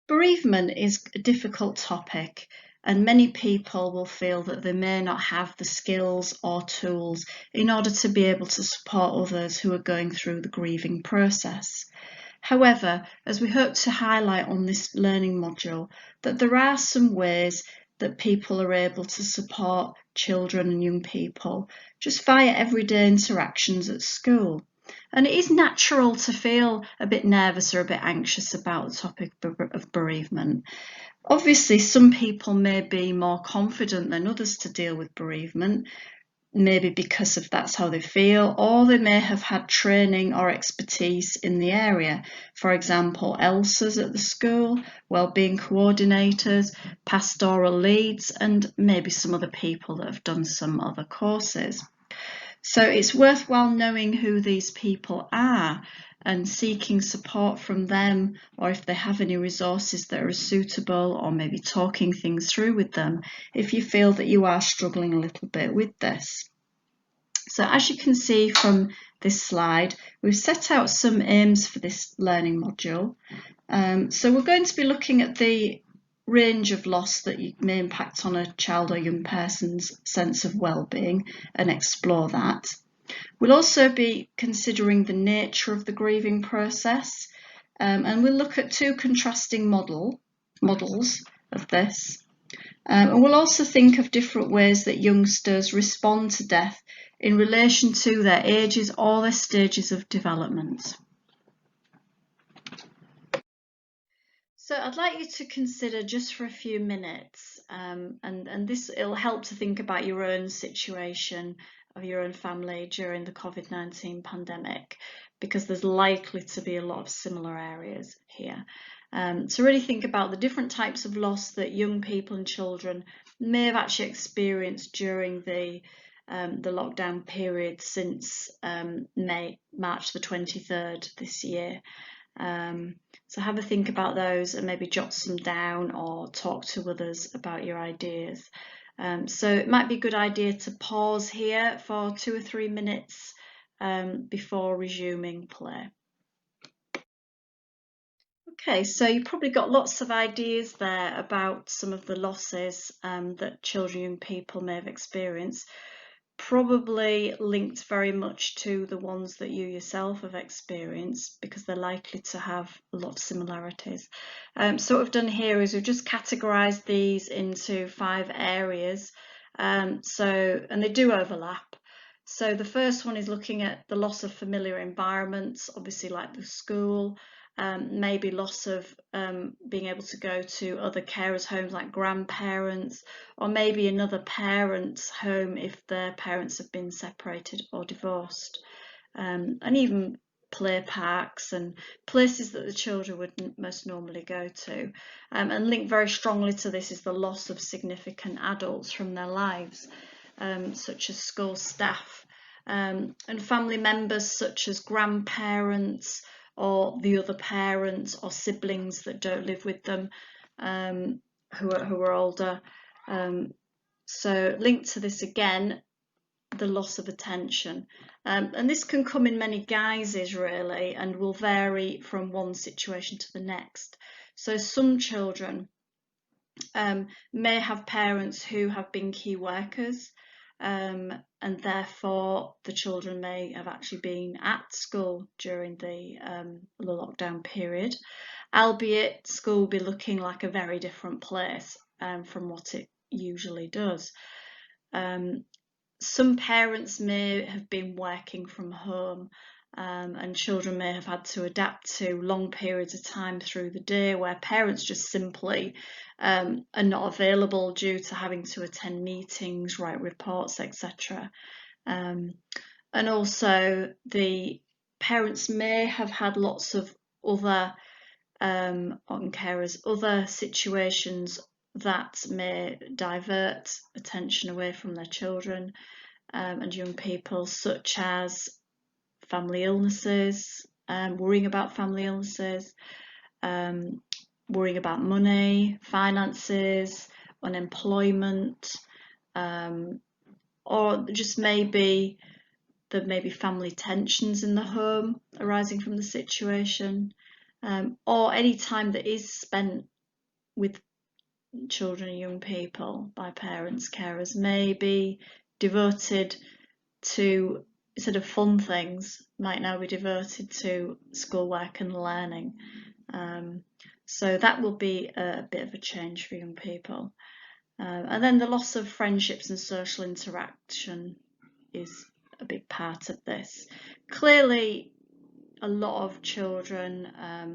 Bereavement is a difficult topic, and many people will feel that they may not have the skills or tools in order to be able to support others who are going through the grieving process. However, as we hope to highlight on this learning module, that there are some ways that people are able to support children and young people just via everyday interactions at school. And it is natural to feel a bit nervous or a bit anxious about the topic of bereavement. Obviously, some people may be more confident than others to deal with bereavement, maybe because of that's how they feel, or they may have had training or expertise in the area. For example, ELSAs at the school, wellbeing coordinators, pastoral leads, and maybe some other people that have done some other courses. So it's worthwhile knowing who these people are and seeking support from them, or if they have any resources that are suitable, or maybe talking things through with them if you feel that you are struggling a little bit with this. So as you can see from this slide, we've set out some aims for this learning module. So we're going to be looking at the range of loss that may impact on a child or young person's sense of well-being and explore that. We'll also be considering the nature of the grieving process, and we'll look at two contrasting models of this. And we'll also think of different ways that youngsters respond to death in relation to their ages or their stages of development. So I'd like you to consider just for a few minutes, and this it'll help to think about your own situation of your own family during the COVID-19 pandemic, because there's likely to be a lot of similar areas here. To really think about the different types of loss that young people and children may have actually experienced during the lockdown period since March the 23rd this year. So have a think about those and maybe jot some down or talk to others about your ideas. So it might be a good idea to pause here for 2 or 3 minutes before resuming play. Okay, so you've probably got lots of ideas there about some of the losses that children and young people may have experienced, probably linked very much to the ones that you yourself have experienced, because they're likely to have a lot of similarities. So what we've done here is we've just categorised these into 5 areas, and they do overlap. So the first one is looking at the loss of familiar environments, obviously like the school, maybe loss of being able to go to other carers' homes like grandparents, or maybe another parent's home if their parents have been separated or divorced, and even play parks and places that the children would most normally go to. And linked very strongly to this is the loss of significant adults from their lives, such as school staff, and family members such as grandparents, or the other parents or siblings that don't live with them, who are older. So linked to this again, the loss of attention. And this can come in many guises really, and will vary from one situation to the next. So some children may have parents who have been key workers, and therefore the children may have actually been at school during the lockdown period, albeit school will be looking like a very different place from what it usually does. Some parents may have been working from home, and children may have had to adapt to long periods of time through the day where parents just simply are not available due to having to attend meetings, write reports, etc. And also the parents may have had lots of other on carers, other situations that may divert attention away from their children and young people, such as family illnesses, worrying about family illnesses, worrying about money, finances, unemployment, or just maybe there may be family tensions in the home arising from the situation, or any time that is spent with children and young people by parents, carers, may be devoted to, instead of fun things, might now be devoted to schoolwork and learning. So that will be a bit of a change for young people. And then the loss of friendships and social interaction is a big part of this. Clearly, a lot of children, I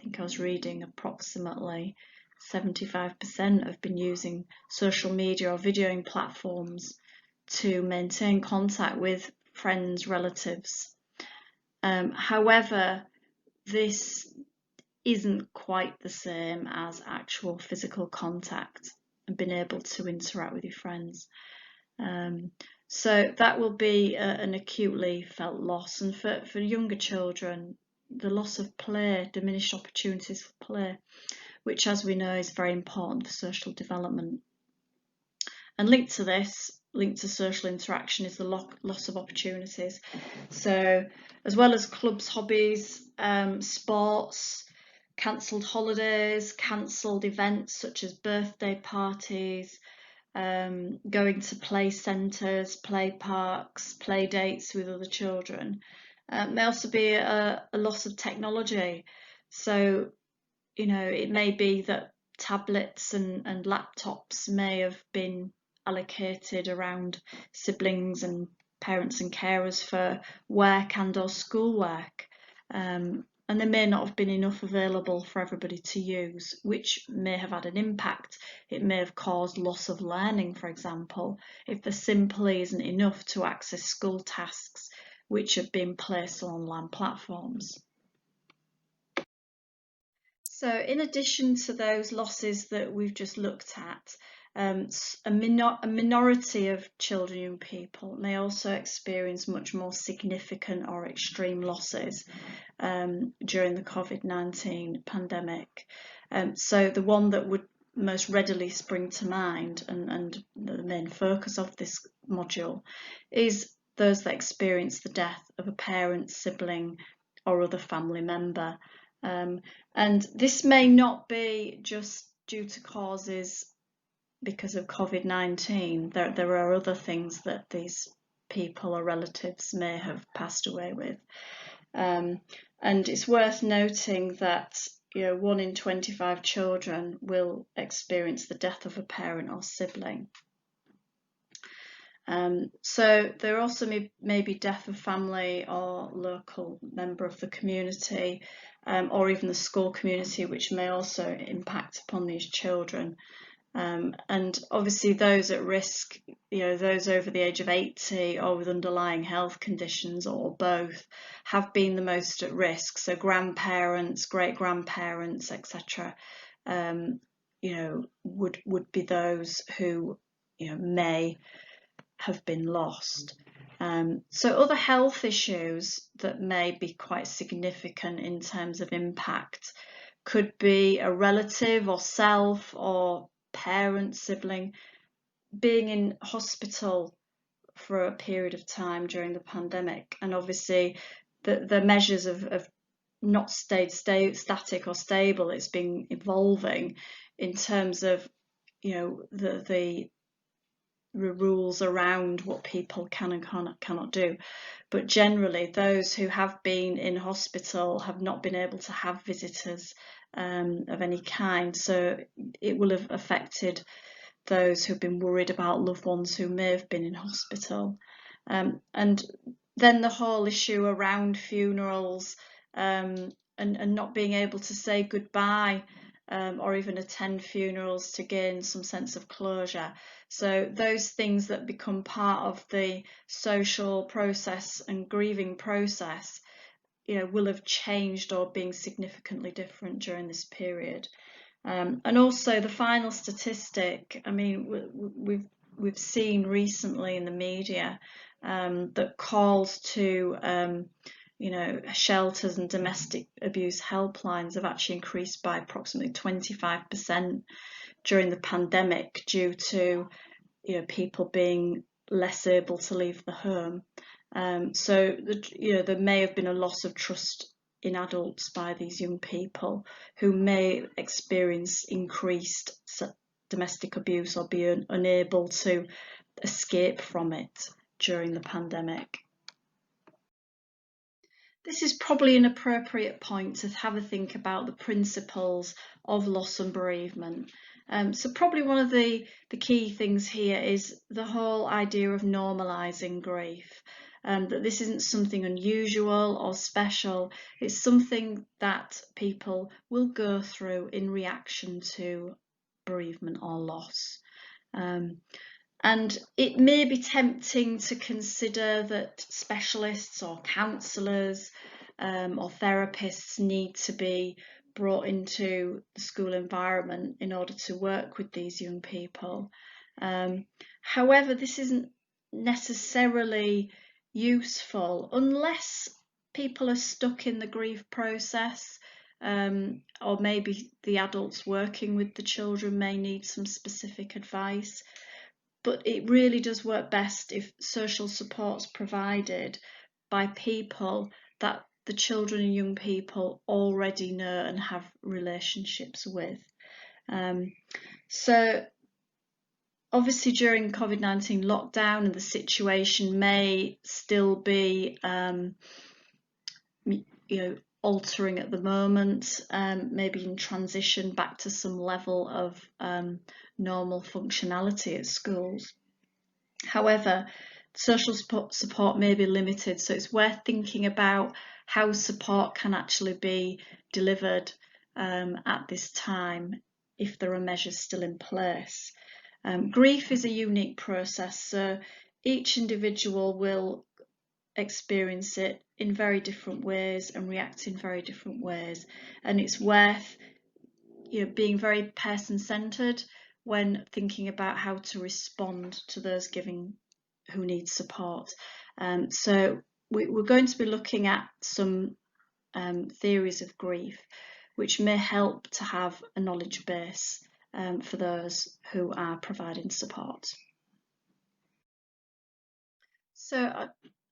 think I was reading approximately 75% have been using social media or videoing platforms to maintain contact with friends, relatives. However, this isn't quite the same as actual physical contact and being able to interact with your friends. So that will be an acutely felt loss. And for younger children, the loss of play, diminished opportunities for play, which, as we know, is very important for social development. And linked to this, linked to social interaction, is the loss of opportunities. So as well as clubs, hobbies, sports, cancelled holidays, cancelled events such as birthday parties, going to play centres, play parks, play dates with other children. May also be a loss of technology. So, you know, it may be that tablets and laptops may have been allocated around siblings and parents and carers for work and or schoolwork. And there may not have been enough available for everybody to use, which may have had an impact. It may have caused loss of learning, for example, if there simply isn't enough to access school tasks which have been placed on online platforms. So in addition to those losses that we've just looked at, a minority of children and young people may also experience much more significant or extreme losses during the COVID-19 pandemic. So the one that would most readily spring to mind and the main focus of this module is those that experience the death of a parent, sibling or other family member. And this may not be just due to causes because of COVID-19. There are other things that these people or relatives may have passed away with. And it's worth noting that 1 in 25 children will experience the death of a parent or sibling. So there also may be death of family or local member of the community, or even the school community, which may also impact upon these children. And obviously those at risk, those over the age of 80 or with underlying health conditions or both, have been the most at risk. So grandparents, great-grandparents, etc., would be those who, may have been lost. So other health issues that may be quite significant in terms of impact could be a relative or self or parent, sibling being in hospital for a period of time during the pandemic. And obviously the measures have not stayed static or stable. It's been evolving in terms of the rules around what people can and cannot do. But generally, those who have been in hospital have not been able to have visitors of any kind. So it will have affected those who've been worried about loved ones who may have been in hospital. And then the whole issue around funerals and not being able to say goodbye or even attend funerals to gain some sense of closure. So those things that become part of the social process and grieving process, will have changed or been significantly different during this period. And also the final statistic, I mean, we've seen recently in the media that calls to shelters and domestic abuse helplines have actually increased by approximately 25% during the pandemic due to people being less able to leave the home. So there may have been a loss of trust in adults by these young people who may experience increased domestic abuse or be unable to escape from it during the pandemic. This is probably an appropriate point to have a think about the principles of loss and bereavement. So probably one of the key things here is the whole idea of normalising grief. That this isn't something unusual or special, it's something that people will go through in reaction to bereavement or loss. And it may be tempting to consider that specialists or counsellors or therapists need to be brought into the school environment in order to work with these young people. However, this isn't necessarily useful unless people are stuck in the grief process, or maybe the adults working with the children may need some specific advice. But it really does work best if social support's provided by people that the children and young people already know and have relationships with. So obviously during COVID-19 lockdown, and the situation may still be altering at the moment, maybe in transition back to some level of normal functionality at schools. However, social support may be limited, so it's worth thinking about how support can actually be delivered at this time if there are measures still in place. Grief is a unique process, so each individual will experience it in very different ways and react in very different ways, and it's worth being very person-centered when thinking about how to respond to those who need support. So we're going to be looking at some theories of grief which may help to have a knowledge base for those who are providing support. So I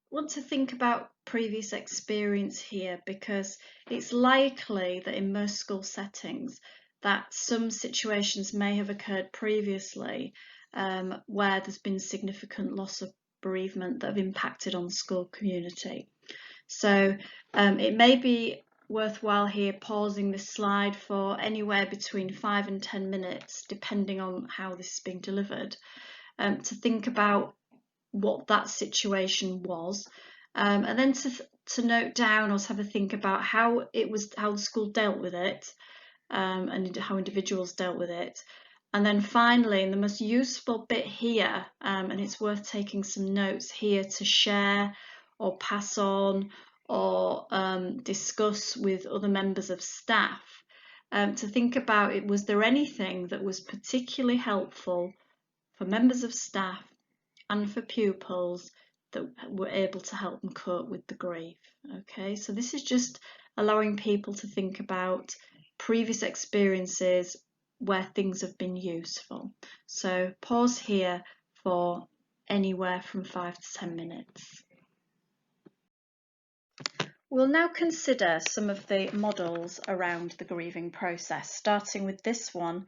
want to think about previous experience here, because it's likely that in most school settings that some situations may have occurred previously where there's been significant loss of bereavement that have impacted on the school community. So it may be worthwhile here pausing this slide for anywhere between 5 and 10 minutes, depending on how this is being delivered, to think about what that situation was, and then to note down or to have a think about how the school dealt with it, and how individuals dealt with it. And then finally, and the most useful bit here, and it's worth taking some notes here to share or pass on or discuss with other members of staff, to think about it, was there anything that was particularly helpful for members of staff and for pupils that were able to help them cope with the grief. Okay, so this is just allowing people to think about previous experiences where things have been useful. So pause here for anywhere from 5 to 10 minutes. We'll now consider some of the models around the grieving process, starting with this one,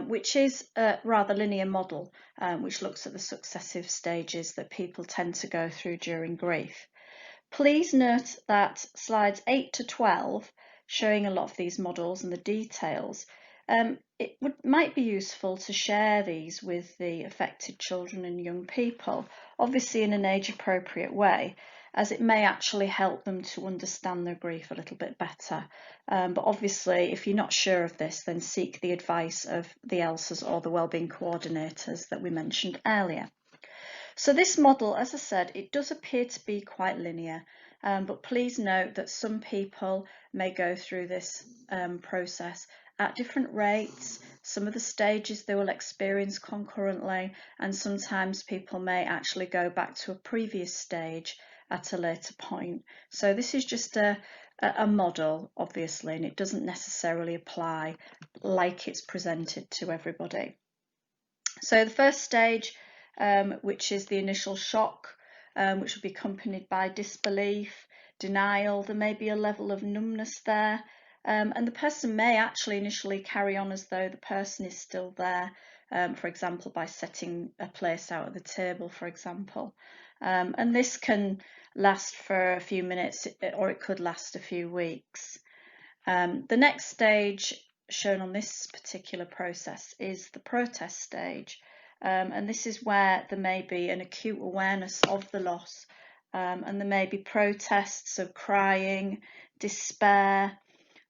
which is a rather linear model, which looks at the successive stages that people tend to go through during grief. Please note that slides 8 to 12, showing a lot of these models and the details, might be useful to share these with the affected children and young people, obviously in an age-appropriate way, as it may actually help them to understand their grief a little bit better. But obviously, if you're not sure of this, then seek the advice of the ELSAs or the wellbeing coordinators that we mentioned earlier. So this model, as I said, it does appear to be quite linear, but please note that some people may go through this process at different rates. Some of the stages they will experience concurrently, and sometimes people may actually go back to a previous stage at a later point. So this is just a model, obviously, and it doesn't necessarily apply like it's presented to everybody. So the first stage, which is the initial shock, which will be accompanied by disbelief, denial. There may be a level of numbness there. And the person may actually initially carry on as though the person is still there, for example, by setting a place out at the table, for example. And this can last for a few minutes, or it could last a few weeks. The next stage shown on this particular process is the protest stage. And this is where there may be an acute awareness of the loss, and there may be protests of crying, despair,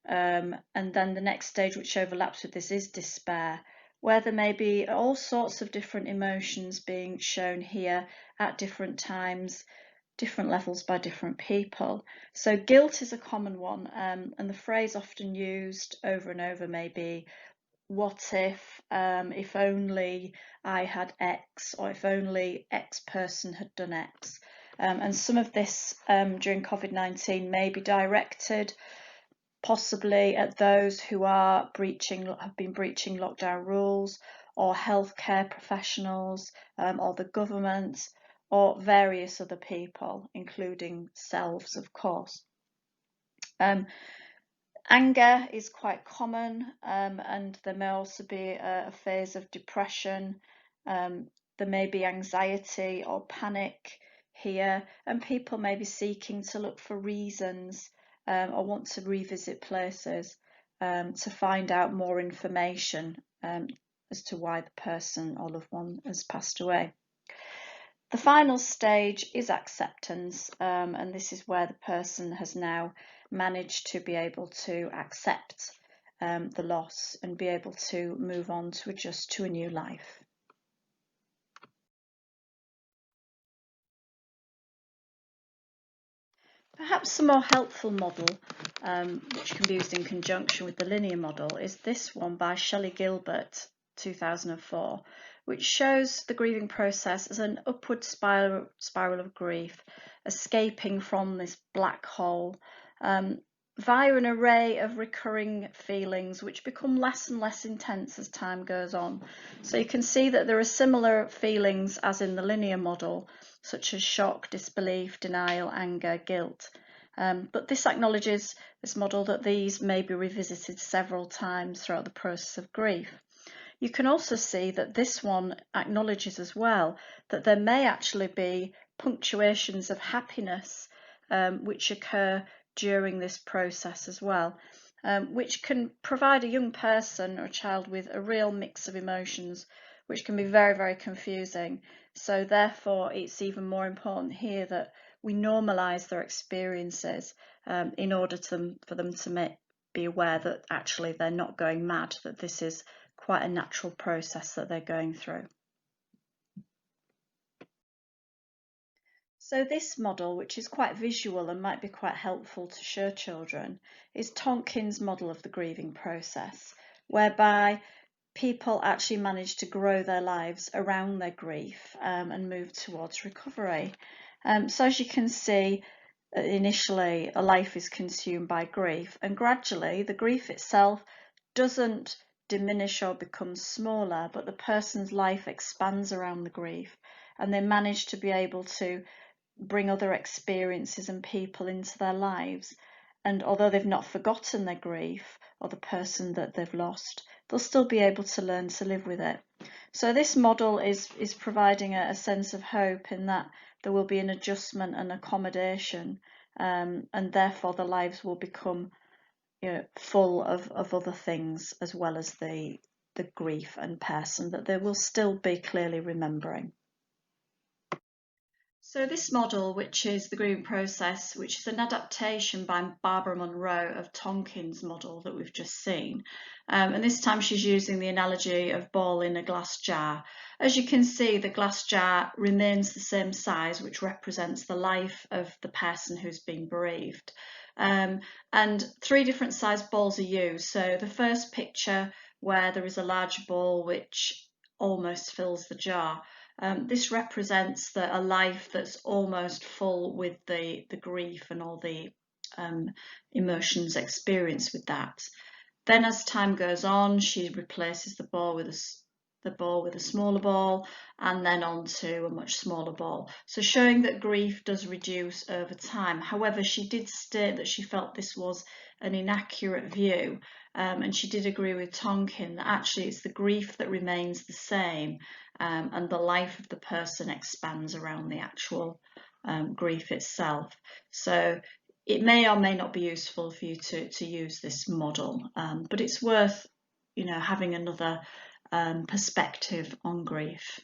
and then the next stage, which overlaps with this, is despair, where there may be all sorts of different emotions being shown here at different times, different levels by different people. So guilt is a common one, and the phrase often used over and over may be, what if only I had X, or if only X person had done X. And some of this during COVID-19 may be directed possibly at those who have been breaching lockdown rules, or healthcare professionals, or the government, or various other people, including selves, of course. Anger is quite common, and there may also be a phase of depression. There may be anxiety or panic here, and people may be seeking to look for reasons, or want to revisit places to find out more information as to why the person or loved one has passed away. The final stage is acceptance, and this is where the person has now managed to be able to accept the loss and be able to move on to adjust to a new life. Perhaps a more helpful model, which can be used in conjunction with the linear model, is this one by Shelley Gilbert, 2004, which shows the grieving process as an upward spiral of grief, escaping from this black hole via an array of recurring feelings which become less and less intense as time goes on. So you can see that there are similar feelings as in the linear model, such as shock, disbelief, denial, anger, guilt. But this acknowledges, this model, that these may be revisited several times throughout the process of grief. You can also see that this one acknowledges as well that there may actually be punctuations of happiness which occur during this process as well, which can provide a young person or a child with a real mix of emotions, which can be very, very confusing. So therefore, it's even more important here that we normalise their experiences in order for them to be aware that actually they're not going mad, that this is quite a natural process that they're going through. So this model, which is quite visual and might be quite helpful to show children, is Tonkin's model of the grieving process, whereby people actually manage to grow their lives around their grief and move towards recovery. So as you can see, initially a life is consumed by grief, and gradually the grief itself doesn't diminish or become smaller, but the person's life expands around the grief, and they manage to be able to bring other experiences and people into their lives. And although they've not forgotten their grief or the person that they've lost, they'll still be able to learn to live with it. So this model is providing a sense of hope in that there will be an adjustment and accommodation, and therefore the lives will become full of other things as well as the grief and person that they will still be clearly remembering. So this model, which is the grieving process, which is an adaptation by Barbara Munro of Tonkin's model that we've just seen, and this time she's using the analogy of ball in a glass jar. As you can see, the glass jar remains the same size, which represents the life of the person who's been bereaved. And 3 different size balls are used. So the first picture, where there is a large ball which almost fills the jar, this represents a life that's almost full with the grief and all the emotions experienced with that. Then as time goes on, she replaces the ball with the ball with a smaller ball and then onto a much smaller ball. So showing that grief does reduce over time. However, she did state that she felt this was an inaccurate view, and she did agree with Tonkin that actually it's the grief that remains the same, and the life of the person expands around the actual grief itself. So it may or may not be useful for you to use this model, but it's worth, having another perspective on grief.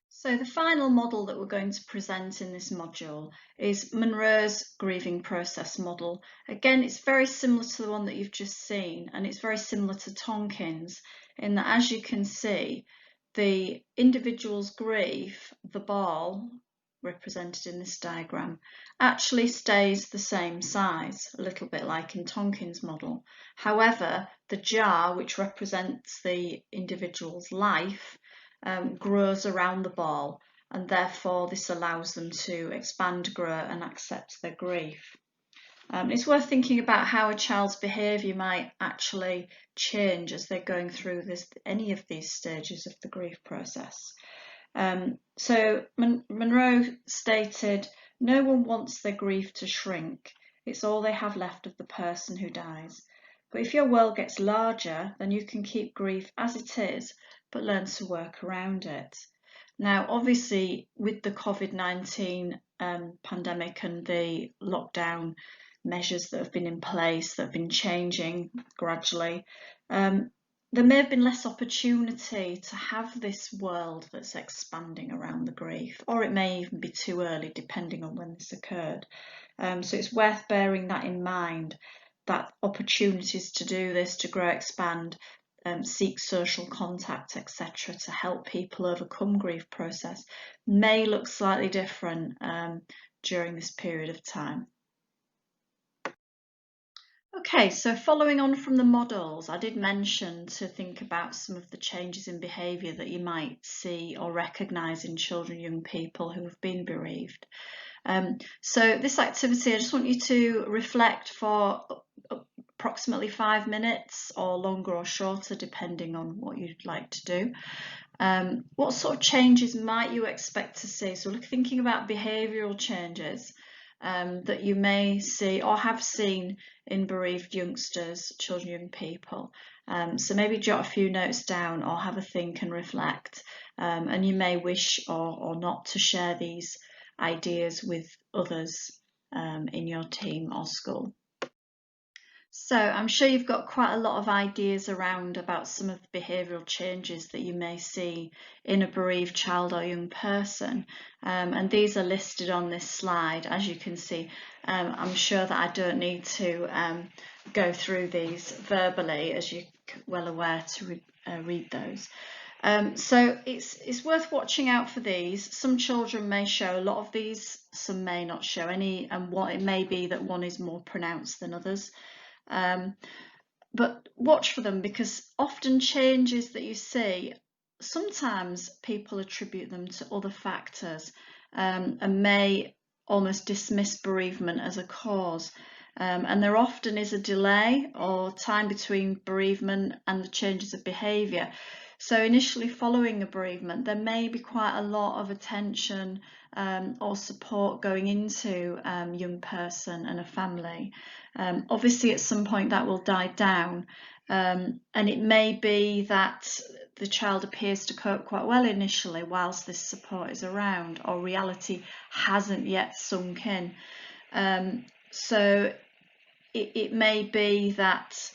So the final model that we're going to present in this module is Monroe's grieving process model. Again, it's very similar to the one that you've just seen, and it's very similar to Tonkin's in that, as you can see, the individual's grief, the ball represented in this diagram, actually stays the same size, a little bit like in Tonkin's model. However, the jar, which represents the individual's life, grows around the ball, and therefore this allows them to expand, grow and accept their grief. It's worth thinking about how a child's behaviour might actually change as they're going through any of these stages of the grief process. So Monroe stated, "No one wants their grief to shrink. It's all they have left of the person who dies. But if your world gets larger, then you can keep grief as it is, but learn to work around it." Now, obviously, with the COVID-19 pandemic and the lockdown measures that have been in place, that have been changing gradually, there may have been less opportunity to have this world that's expanding around the grief, or it may even be too early, depending on when this occurred. So it's worth bearing that in mind, that opportunities to do this, to grow, expand, seek social contact, etc., to help people overcome grief process may look slightly different during this period of time. Okay, so following on from the models, I did mention to think about some of the changes in behaviour that you might see or recognise in children, young people who have been bereaved. So this activity, I just want you to reflect for approximately 5 minutes, or longer or shorter, depending on what you'd like to do. What sort of changes might you expect to see? So thinking about behavioural changes that you may see or have seen in bereaved youngsters, children, young people. So maybe jot a few notes down or have a think and reflect, and you may wish or not to share these ideas with others in your team or school. So I'm sure you've got quite a lot of ideas around about some of the behavioural changes that you may see in a bereaved child or young person, and these are listed on this slide, as you can see. I'm sure that I don't need to go through these verbally, as you're well aware to read those. So it's worth watching out for these. Some children may show a lot of these, some may not show any, and what it may be that one is more pronounced than others. But watch for them, because often changes that you see, sometimes people attribute them to other factors and may almost dismiss bereavement as a cause. And there often is a delay or time between bereavement and the changes of behaviour. So initially following a bereavement, there may be quite a lot of attention or support going into young person and a family. Obviously at some point that will die down, and it may be that the child appears to cope quite well initially whilst this support is around, or reality hasn't yet sunk in. So it may be that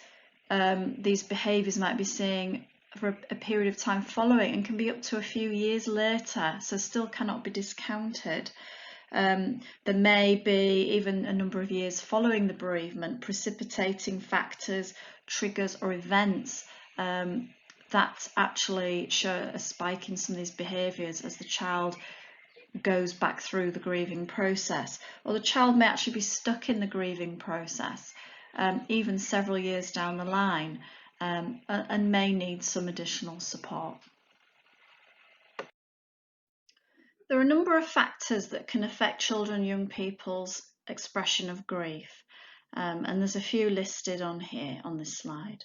these behaviours might be seeing for a period of time following, and can be up to a few years later, so still cannot be discounted. There may be even a number of years following the bereavement, precipitating factors, triggers or events that actually show a spike in some of these behaviours as the child goes back through the grieving process. Or the child may actually be stuck in the grieving process even several years down the line, and may need some additional support. There are a number of factors that can affect children and young people's expression of grief, and there's a few listed on here on this slide.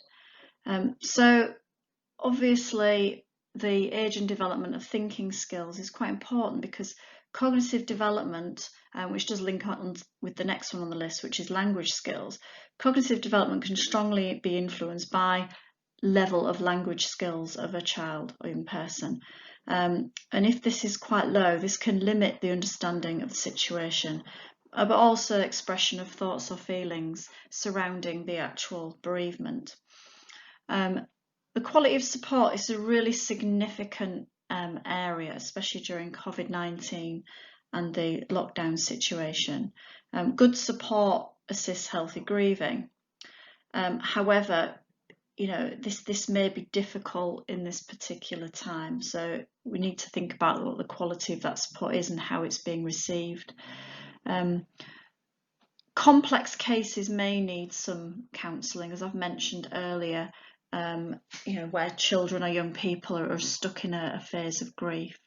So Obviously, the age and development of thinking skills is quite important, because cognitive development, which does link on with the next one on the list, which is language skills, cognitive development can strongly be influenced by level of language skills of a child or young person. And if this is quite low, this can limit the understanding of the situation, but also expression of thoughts or feelings surrounding the actual bereavement. The quality of support is a really significant area, especially during COVID-19 and the lockdown situation. Good support assists healthy grieving. However, this may be difficult in this particular time, so we need to think about what the quality of that support is and how it's being received. Complex cases may need some counselling, as I've mentioned earlier, where children or young people are stuck in a phase of grief.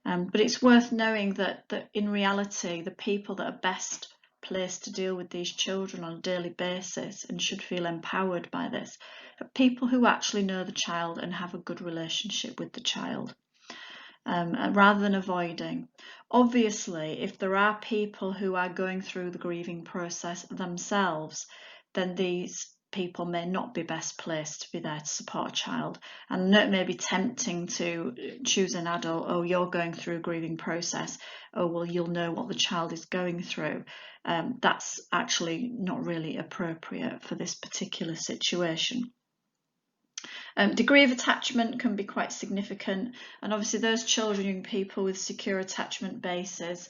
But it's worth knowing that in reality, the people that are best placed to deal with these children on a daily basis and should feel empowered by this are people who actually know the child and have a good relationship with the child, rather than avoiding. Obviously, if there are people who are going through the grieving process themselves, then these people may not be best placed to be there to support a child, and it may be tempting to choose an adult. Oh, you're going through a grieving process, oh well, you'll know what the child is going through. That's actually not really appropriate for this particular situation. Degree of attachment can be quite significant, and obviously those children, young people with secure attachment bases,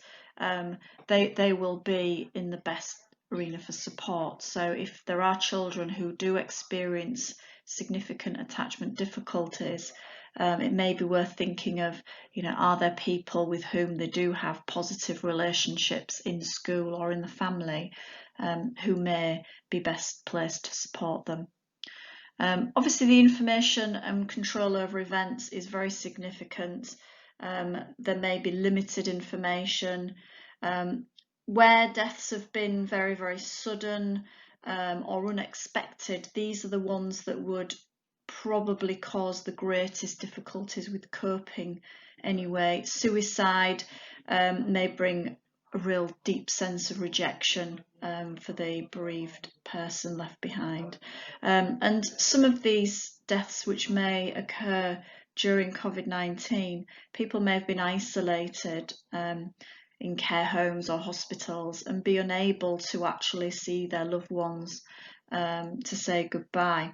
they will be in the best arena for support. So if there are children who do experience significant attachment difficulties, it may be worth thinking of, are there people with whom they do have positive relationships in school or in the family, who may be best placed to support them. Obviously, the information and control over events is very significant. There may be limited information. Where deaths have been very, very sudden or unexpected, these are the ones that would probably cause the greatest difficulties with coping anyway. Suicide may bring a real deep sense of rejection for the bereaved person left behind. And some of these deaths which may occur during COVID-19, people may have been isolated in care homes or hospitals and be unable to actually see their loved ones to say goodbye.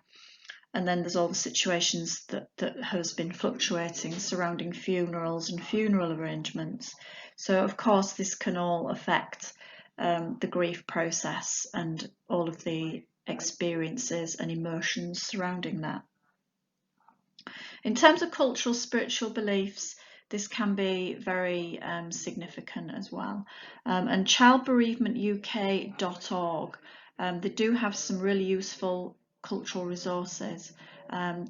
And then there's all the situations that has been fluctuating surrounding funerals and funeral arrangements. So of course this can all affect the grief process and all of the experiences and emotions surrounding that. In terms of cultural, spiritual beliefs, this can be very significant as well. And childbereavementuk.org, they do have some really useful cultural resources.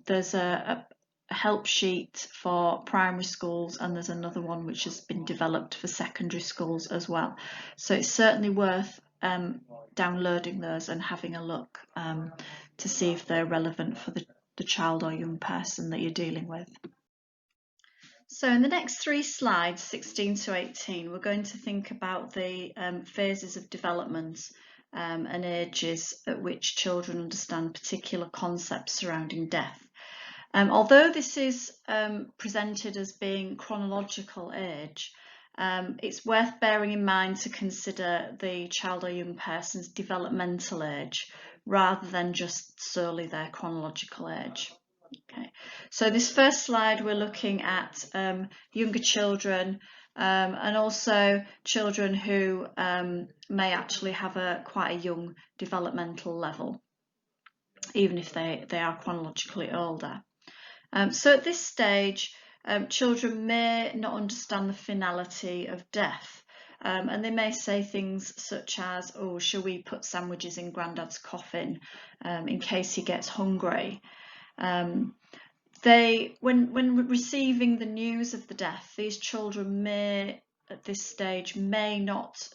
There's a help sheet for primary schools, and there's another one which has been developed for secondary schools as well. So it's certainly worth downloading those and having a look to see if they're relevant for the child or young person that you're dealing with. So in the next 3 slides, 16 to 18, we're going to think about the phases of development and ages at which children understand particular concepts surrounding death. Although this is presented as being chronological age, it's worth bearing in mind to consider the child or young person's developmental age rather than just solely their chronological age. Okay, so this first slide we're looking at younger children and also children who may actually have quite a young developmental level, even if they are chronologically older. So at this stage, children may not understand the finality of death, and they may say things such as, oh, shall we put sandwiches in Grandad's coffin in case he gets hungry? When receiving the news of the death, these children may, at this stage, may not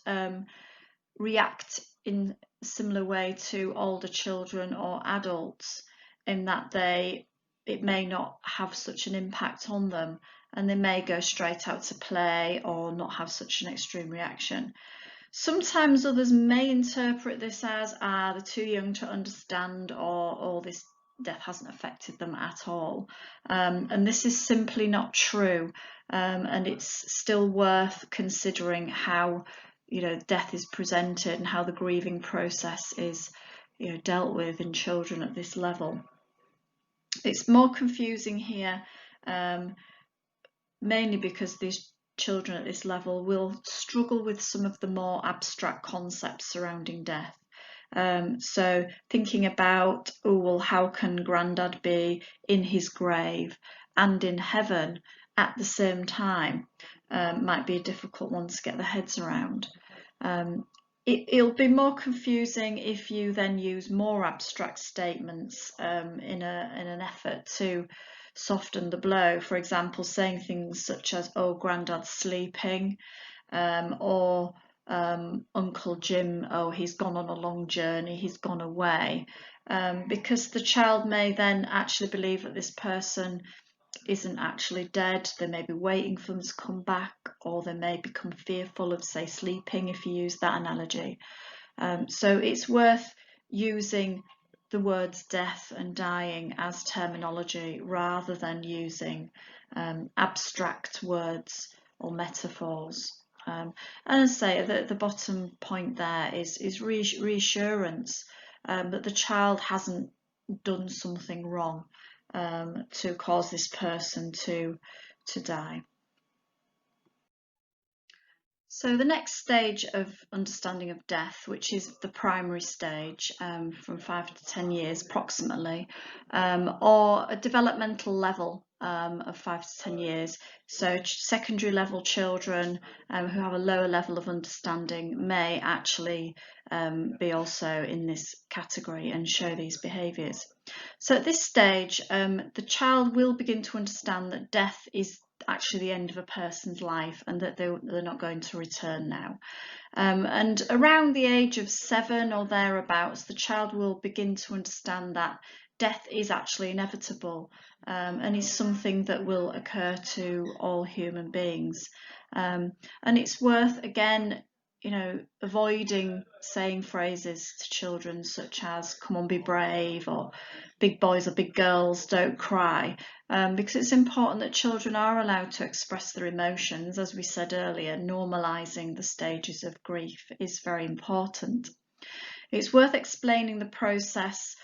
react in a similar way to older children or adults, in that they it may not have such an impact on them, and they may go straight out to play or not have such an extreme reaction. Sometimes others may interpret this as, they're too young to understand, or this death hasn't affected them at all. And this is simply not true. And it's still worth considering how, death is presented and how the grieving process is, dealt with in children at this level. It's more confusing here, mainly because these children at this level will struggle with some of the more abstract concepts surrounding death. So thinking about, well, how can Grandad be in his grave and in heaven at the same time, might be a difficult one to get their heads around. It'll be more confusing if you then use more abstract statements in an effort to soften the blow. For example, saying things such as, oh, Grandad's sleeping, or Uncle Jim, oh, he's gone on a long journey, he's gone away, because the child may then actually believe that this person isn't actually dead. They may be waiting for them to come back, or they may become fearful of, say, sleeping, if you use that analogy. So it's worth using the words death and dying as terminology rather than using abstract words or metaphors. And as I say, the bottom point there is reassurance that the child hasn't done something wrong to cause this person to die. So the next stage of understanding of death, which is the primary stage, from 5 to 10 years approximately, or a developmental level of 5 to 10 years. So secondary level children who have a lower level of understanding may actually be also in this category and show these behaviours. So at this stage, the child will begin to understand that death is actually the end of a person's life and that they're not going to return now. And around the age of 7 or thereabouts, the child will begin to understand that death is actually inevitable and is something that will occur to all human beings. And it's worth, again, avoiding saying phrases to children such as, come on, be brave, or big boys or big girls, don't cry, because it's important that children are allowed to express their emotions. As we said earlier, normalising the stages of grief is very important. It's worth explaining the process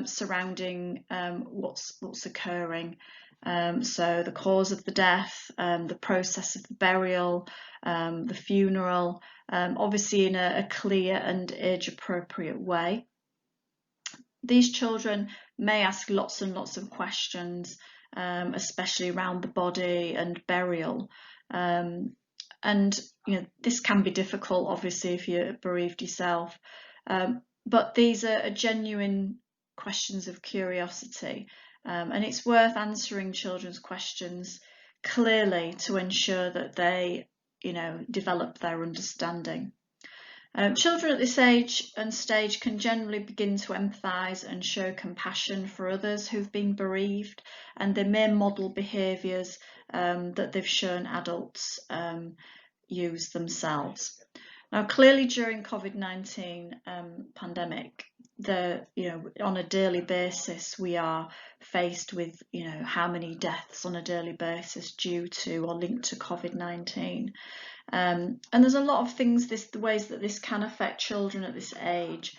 surrounding what's occurring. So the cause of the death, the process of the burial, the funeral, obviously in a clear and age-appropriate way. These children may ask lots and lots of questions, especially around the body and burial. And this can be difficult, obviously, if you're bereaved yourself. But these are genuine questions of curiosity. And it's worth answering children's questions clearly to ensure that they, develop their understanding. Children at this age and stage can generally begin to empathise and show compassion for others who've been bereaved, and they may model behaviours that they've shown adults use themselves. Now, clearly during COVID-19 pandemic, on a daily basis, we are faced with, how many deaths on a daily basis due to or linked to COVID-19. And there's a lot of things, the ways that this can affect children at this age.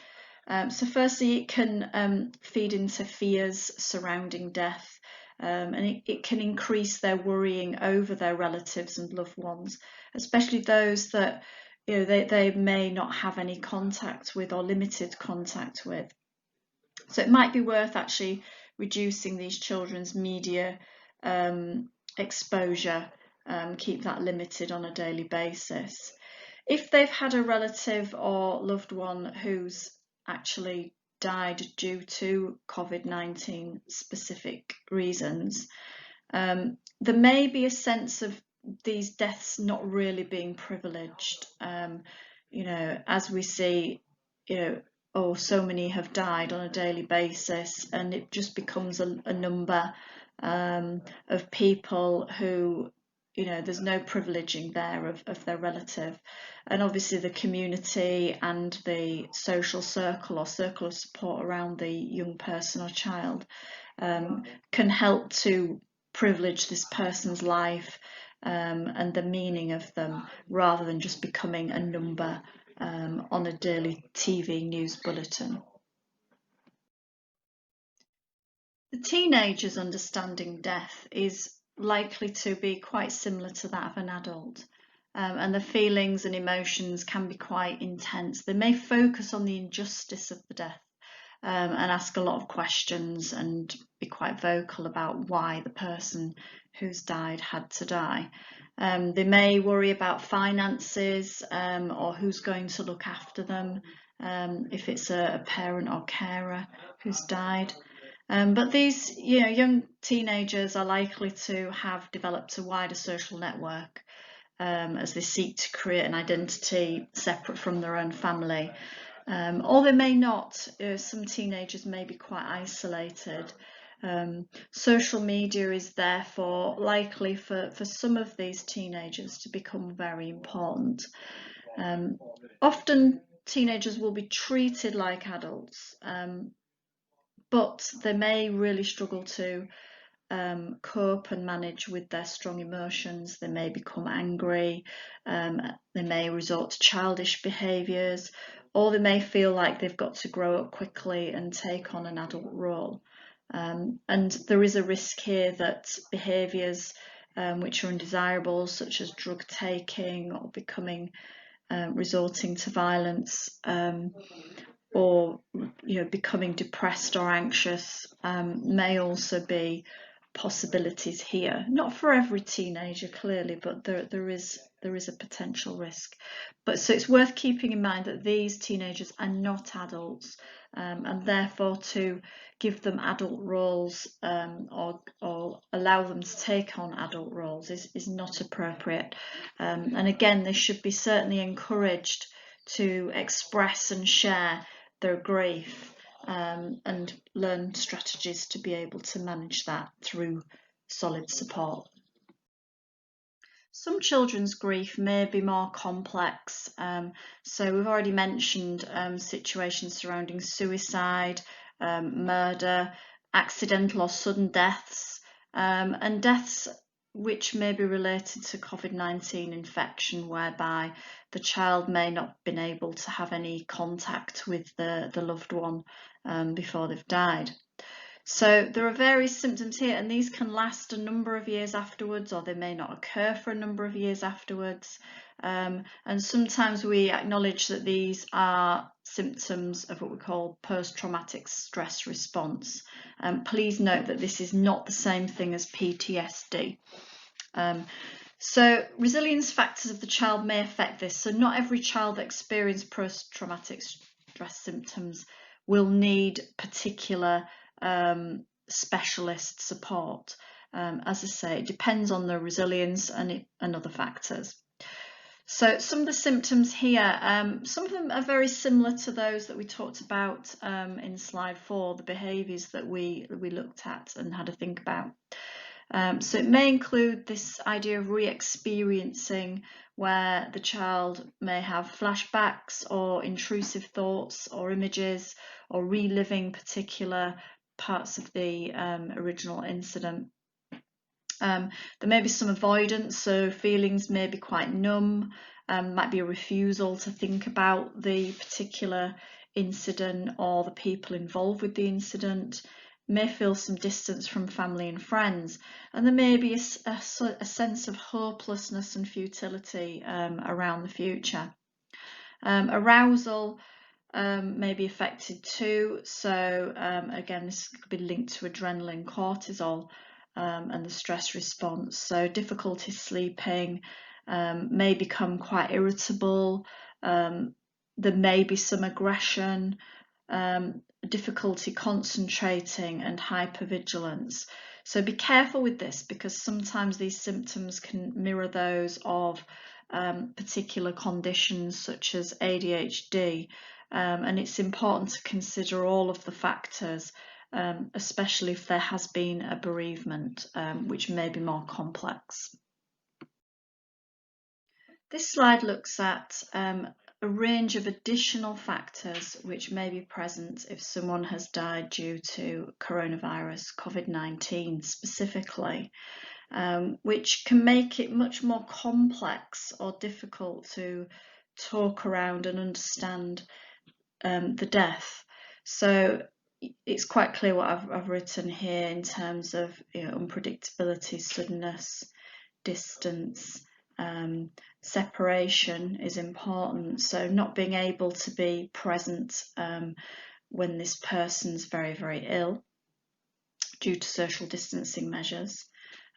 So firstly, it can feed into fears surrounding death, and it can increase their worrying over their relatives and loved ones, especially those that they may not have any contact with or limited contact with. So it might be worth actually reducing these children's media exposure, keep that limited on a daily basis. If they've had a relative or loved one who's actually died due to COVID-19 specific reasons, there may be a sense of these deaths not really being privileged. As we see, oh, so many have died on a daily basis, and it just becomes a number of people who, there's no privileging there of their relative. And obviously the community and the social circle or circle of support around the young person or child can help to privilege this person's life and the meaning of them, rather than just becoming a number on a daily TV news bulletin. The teenager's understanding death is likely to be quite similar to that of an adult, and the feelings and emotions can be quite intense. They may focus on the injustice of the death and ask a lot of questions and be quite vocal about why the person who's died had to die. They may worry about finances or who's going to look after them if it's a parent or carer who's died. But these, young teenagers are likely to have developed a wider social network as they seek to create an identity separate from their own family. Or they may not. Some teenagers may be quite isolated. Social media is therefore likely for some of these teenagers to become very important. Often teenagers will be treated like adults, but they may really struggle to cope and manage with their strong emotions. They may become angry, they may resort to childish behaviours, or they may feel like they've got to grow up quickly and take on an adult role. And there is a risk here that behaviours which are undesirable, such as drug taking or resorting to violence, or becoming depressed or anxious, may also be possibilities here. Not for every teenager, clearly, but there is a potential risk. But so it's worth keeping in mind that these teenagers are not adults, and therefore to give them adult roles or allow them to take on adult roles is not appropriate. And again, they should be certainly encouraged to express and share their grief and learn strategies to be able to manage that through solid support. Some children's grief may be more complex. So we've already mentioned situations surrounding suicide, murder, accidental or sudden deaths, and deaths which may be related to COVID-19 infection, whereby the child may not have been able to have any contact with the loved one before they've died. So there are various symptoms here, and these can last a number of years afterwards, or they may not occur for a number of years afterwards. And sometimes we acknowledge that these are symptoms of what we call post-traumatic stress response. Please note that this is not the same thing as PTSD. So resilience factors of the child may affect this. So not every child that experiences post-traumatic stress symptoms will need particular specialist support. As I say, it depends on the resilience and other factors. So some of the symptoms here, some of them are very similar to those that we talked about in slide 4, the behaviours that we looked at and had to think about. So it may include this idea of re-experiencing, where the child may have flashbacks or intrusive thoughts or images, or reliving particular parts of the original incident. There may be some avoidance, so feelings may be quite numb, might be a refusal to think about the particular incident or the people involved with the incident, may feel some distance from family and friends, and there may be a sense of hopelessness and futility around the future. Arousal may be affected too, so again, this could be linked to adrenaline, cortisol, and the stress response. So difficulty sleeping, may become quite irritable, there may be some aggression, difficulty concentrating, and hypervigilance. So be careful with this, because sometimes these symptoms can mirror those of particular conditions such as ADHD, and it's important to consider all of the factors, especially if there has been a bereavement, which may be more complex. This slide looks at a range of additional factors which may be present if someone has died due to coronavirus, COVID-19 specifically, which can make it much more complex or difficult to talk around and understand the death. So it's quite clear what I've written here in terms of unpredictability, suddenness, distance, separation is important. So not being able to be present when this person's very, very ill due to social distancing measures,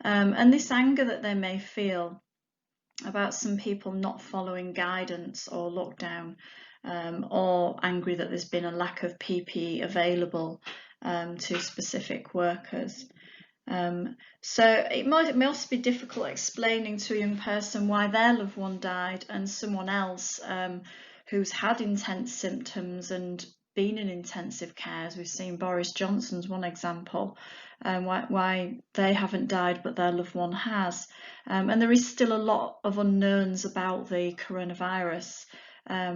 and this anger that they may feel about some people not following guidance or lockdown, or angry that there's been a lack of PPE available to specific workers. So it may also be difficult explaining to a young person why their loved one died and someone else who's had intense symptoms and been in intensive care, as we've seen Boris Johnson's one example, why they haven't died but their loved one has. And there is still a lot of unknowns about the coronavirus,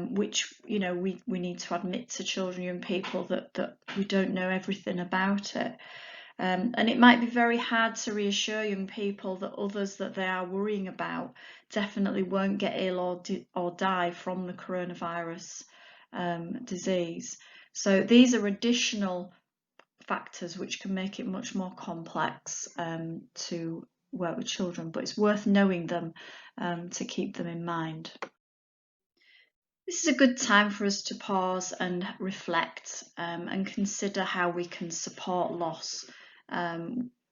which we need to admit to children, young people, that we don't know everything about it. And it might be very hard to reassure young people that others that they are worrying about definitely won't get ill or die from the coronavirus disease. So these are additional factors which can make it much more complex to work with children, but it's worth knowing them to keep them in mind. This is a good time for us to pause and reflect and consider how we can support loss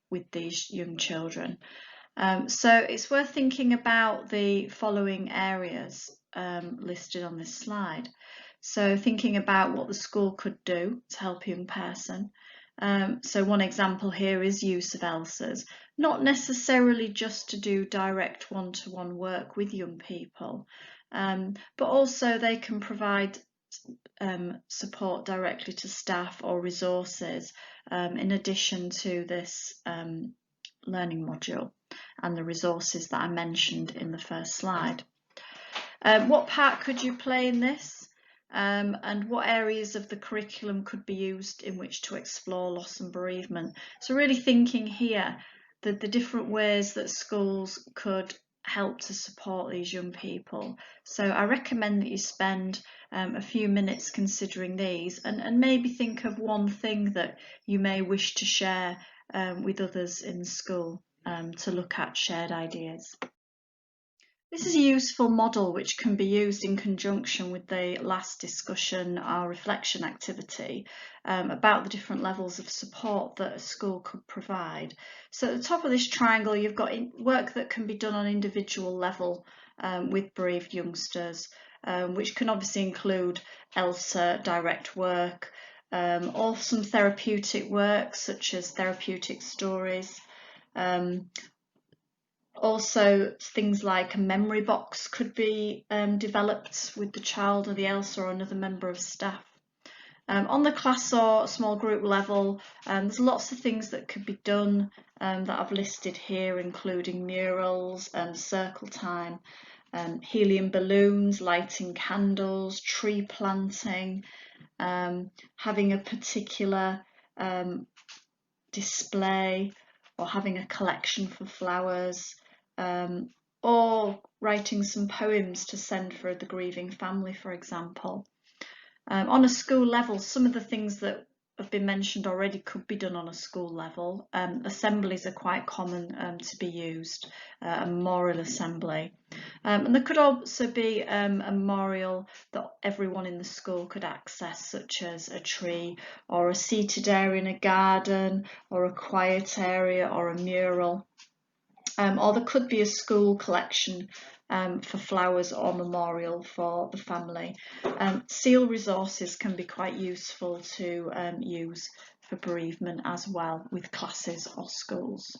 with these young children. So it's worth thinking about the following areas listed on this slide. So thinking about what the school could do to help a young person. So one example here is use of ELSAs, not necessarily just to do direct one-to-one work with young people, but also they can provide support directly to staff or resources in addition to this learning module and the resources that I mentioned in the first slide. What part could you play in this? And what areas of the curriculum could be used in which to explore loss and bereavement? So really thinking here that the different ways that schools could help to support these young people. So I recommend that you spend a few minutes considering these and maybe think of one thing that you may wish to share with others in school to look at shared ideas. This is a useful model which can be used in conjunction with the last discussion or reflection activity about the different levels of support that a school could provide. So at the top of this triangle you've got work that can be done on individual level with bereaved youngsters, which can obviously include ELSA, direct work, or some therapeutic work such as therapeutic stories. Also, things like a memory box could be developed with the child or the ELSA or another member of staff. On the class or small group level, there's lots of things that could be done that I've listed here, including murals, circle time, helium balloons, lighting candles, tree planting, having a particular display, or having a collection for flowers, or writing some poems to send for the grieving family, for example. On a school level, some of the things that have been mentioned already could be done on a school level. Assemblies are quite common to be used, a memorial assembly. And there could also be a memorial that everyone in the school could access, such as a tree or a seated area in a garden or a quiet area or a mural. Or there could be a school collection for flowers or memorial for the family. Seal resources can be quite useful to use for bereavement as well with classes or schools.